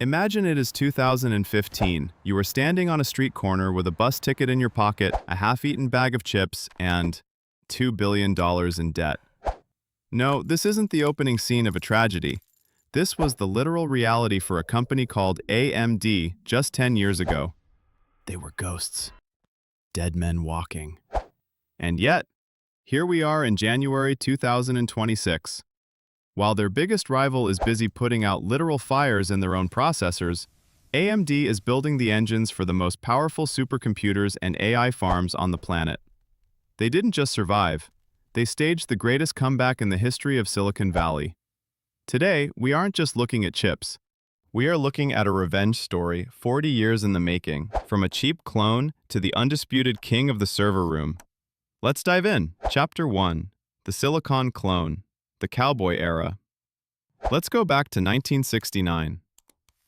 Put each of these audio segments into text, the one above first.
Imagine it is 2015. You are standing on a street corner with a bus ticket in your pocket, a half-eaten bag of chips, and $2 billion in debt. No, this isn't the opening scene of a tragedy. This was the literal reality for a company called AMD just 10 years ago. They were ghosts. Dead men walking. And yet, here we are in January 2026. While their biggest rival is busy putting out literal fires in their own processors, AMD is building the engines for the most powerful supercomputers and AI farms on the planet. They didn't just survive, they staged the greatest comeback in the history of Silicon Valley. Today, we aren't just looking at chips. We are looking at a revenge story 40 years in the making, from a cheap clone to the undisputed king of the server room. Let's dive in. Chapter 1. The Silicon Clone. The Cowboy Era. Let's go back to 1969.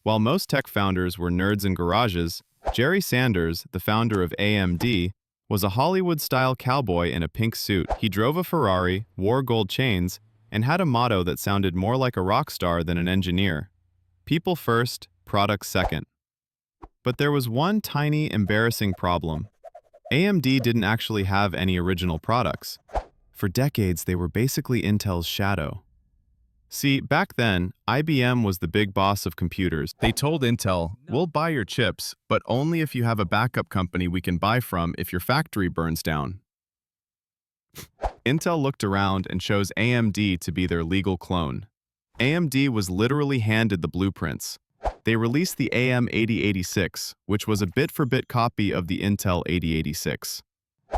While most tech founders were nerds in garages, Jerry Sanders, the founder of AMD, was a Hollywood-style cowboy in a pink suit. He drove a Ferrari, wore gold chains, and had a motto that sounded more like a rock star than an engineer. People first, products second. But there was one tiny, embarrassing problem. AMD didn't actually have any original products. For decades, they were basically Intel's shadow. See, back then, IBM was the big boss of computers. They told Intel, "We'll buy your chips, but only if you have a backup company we can buy from if your factory burns down." Intel looked around and chose AMD to be their legal clone. AMD was literally handed the blueprints. They released the AM8086, which was a bit-for-bit copy of the Intel 8086.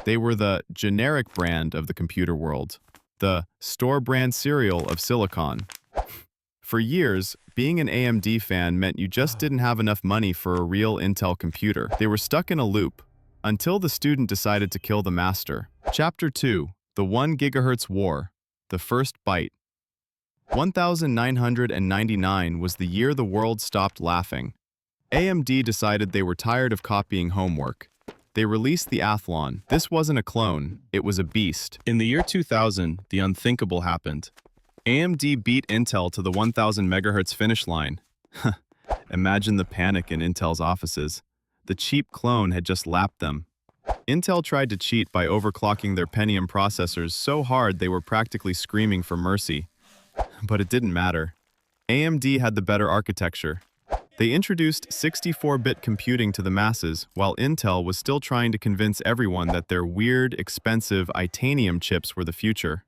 They were the generic brand of the computer world, the store brand cereal of silicon. For years, being an AMD fan meant you just didn't have enough money for a real Intel computer. They were stuck in a loop, until the student decided to kill the master. Chapter 2. The 1 GHz War. The First Byte. 1999 was the year the world stopped laughing. AMD decided they were tired of copying homework. They released the Athlon. This wasn't a clone, it was a beast. In the year 2000, the unthinkable happened. AMD beat Intel to the 1000 MHz finish line. Imagine the panic in Intel's offices. The cheap clone had just lapped them. Intel tried to cheat by overclocking their Pentium processors so hard they were practically screaming for mercy. But it didn't matter. AMD had the better architecture. They introduced 64-bit computing to the masses, while Intel was still trying to convince everyone that their weird, expensive Itanium chips were the future.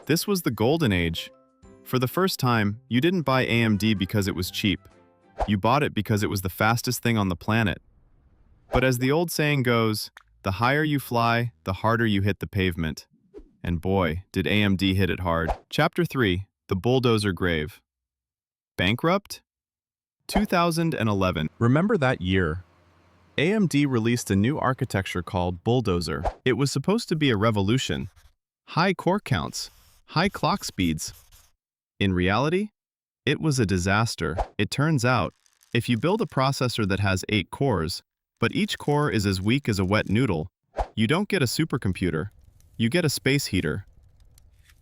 This was the golden age. For the first time, you didn't buy AMD because it was cheap. You bought it because it was the fastest thing on the planet. But as the old saying goes, the higher you fly, the harder you hit the pavement. And boy, did AMD hit it hard. Chapter 3. The Bulldozer Grave. Bankrupt? 2011. Remember that year? AMD released a new architecture called Bulldozer. It was supposed to be a revolution. High core counts, high clock speeds. In reality, it was a disaster. It turns out, if you build a processor that has 8 cores, but each core is as weak as a wet noodle, you don't get a supercomputer. You get a space heater.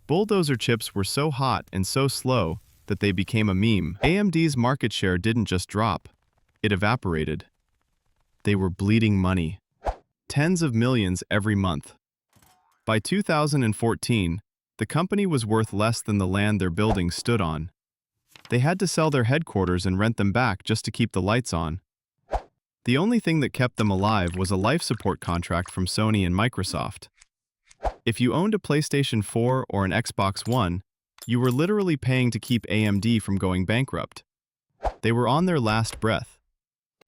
Bulldozer chips were so hot and so slow that they became a meme. AMD's market share didn't just drop, it evaporated. They were bleeding money. Tens of millions every month. By 2014, the company was worth less than the land their building stood on. They had to sell their headquarters and rent them back just to keep the lights on. The only thing that kept them alive was a life support contract from Sony and Microsoft. If you owned a PlayStation 4 or an Xbox One, you were literally paying to keep AMD from going bankrupt. They were on their last breath.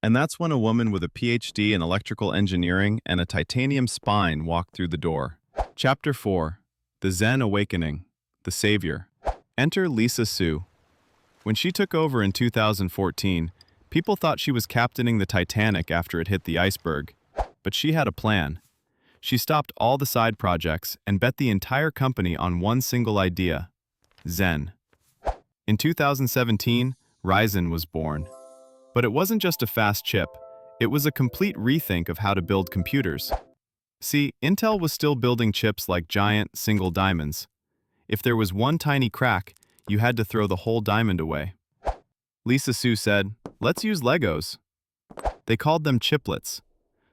And that's when a woman with a PhD in electrical engineering and a titanium spine walked through the door. Chapter 4. The Zen Awakening. The Savior. Enter Lisa Su. When she took over in 2014, people thought she was captaining the Titanic after it hit the iceberg. But she had a plan. She stopped all the side projects and bet the entire company on one single idea: Zen. In 2017, Ryzen was born. But it wasn't just a fast chip, it was a complete rethink of how to build computers. See, Intel was still building chips like giant, single diamonds. If there was one tiny crack, you had to throw the whole diamond away. Lisa Su said, "Let's use Legos." They called them chiplets,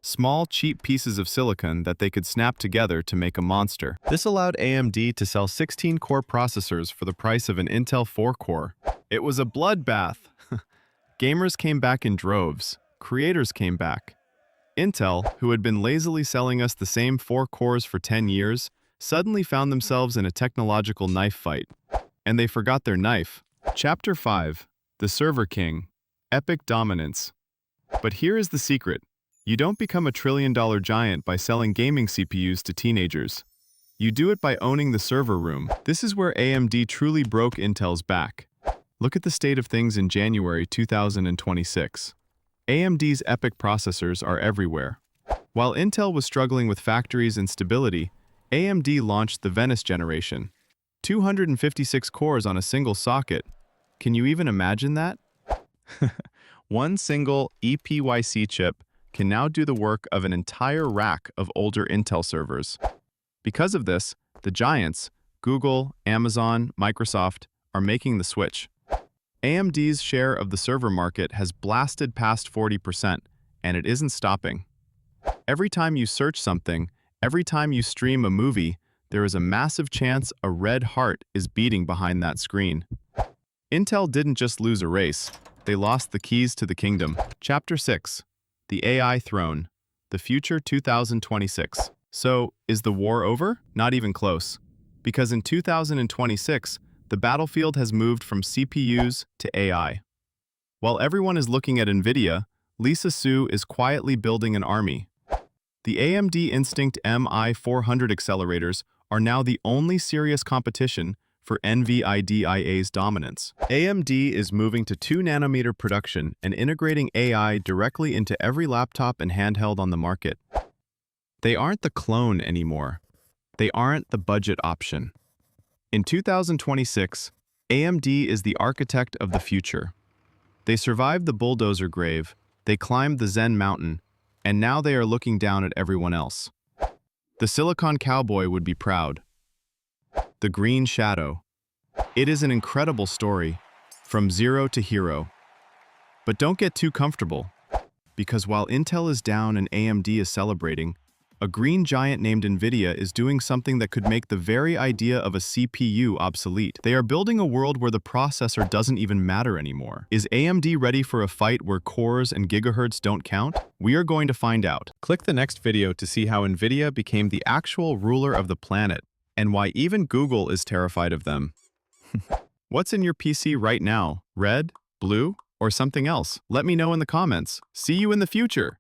small, cheap pieces of silicon that they could snap together to make a monster. This allowed AMD to sell 16-core processors for the price of an Intel 4-core. It was a bloodbath. Gamers came back in droves. Creators came back. Intel, who had been lazily selling us the same 4 cores for 10 years, suddenly found themselves in a technological knife fight. And they forgot their knife. Chapter 5. The Server King. EPYC Dominance. But here is the secret. You don't become a trillion-dollar giant by selling gaming CPUs to teenagers. You do it by owning the server room. This is where AMD truly broke Intel's back. Look at the state of things in January 2026. AMD's EPYC processors are everywhere. While Intel was struggling with factories and stability, AMD launched the Venice generation. 256 cores on a single socket. Can you even imagine that? One single EPYC chip can now do the work of an entire rack of older Intel servers. Because of this, the giants, Google, Amazon, Microsoft, are making the switch. AMD's share of the server market has blasted past 40%, and it isn't stopping. Every time you search something, every time you stream a movie, there is a massive chance a red heart is beating behind that screen. Intel didn't just lose a race, they lost the keys to the kingdom. Chapter 6. The AI Throne. The Future 2026. So, is the war over? Not even close. Because in 2026, the battlefield has moved from CPUs to AI. While everyone is looking at Nvidia, Lisa Su is quietly building an army. The AMD Instinct MI400 accelerators are now the only serious competition for Nvidia's dominance. AMD is moving to 2-nanometer production and integrating AI directly into every laptop and handheld on the market. They aren't the clone anymore. They aren't the budget option. In 2026, AMD is the architect of the future. They survived the Bulldozer grave, they climbed the Zen mountain, and now they are looking down at everyone else. The Silicon Cowboy would be proud. The Green Shadow. It is an incredible story, from zero to hero. But don't get too comfortable, because while Intel is down and AMD is celebrating, a green giant named Nvidia is doing something that could make the very idea of a CPU obsolete. They are building a world where the processor doesn't even matter anymore. Is AMD ready for a fight where cores and gigahertz don't count? We are going to find out. Click the next video to see how Nvidia became the actual ruler of the planet, and why even Google is terrified of them. What's in your PC right now? Red, blue, or something else? Let me know in the comments. See you in the future!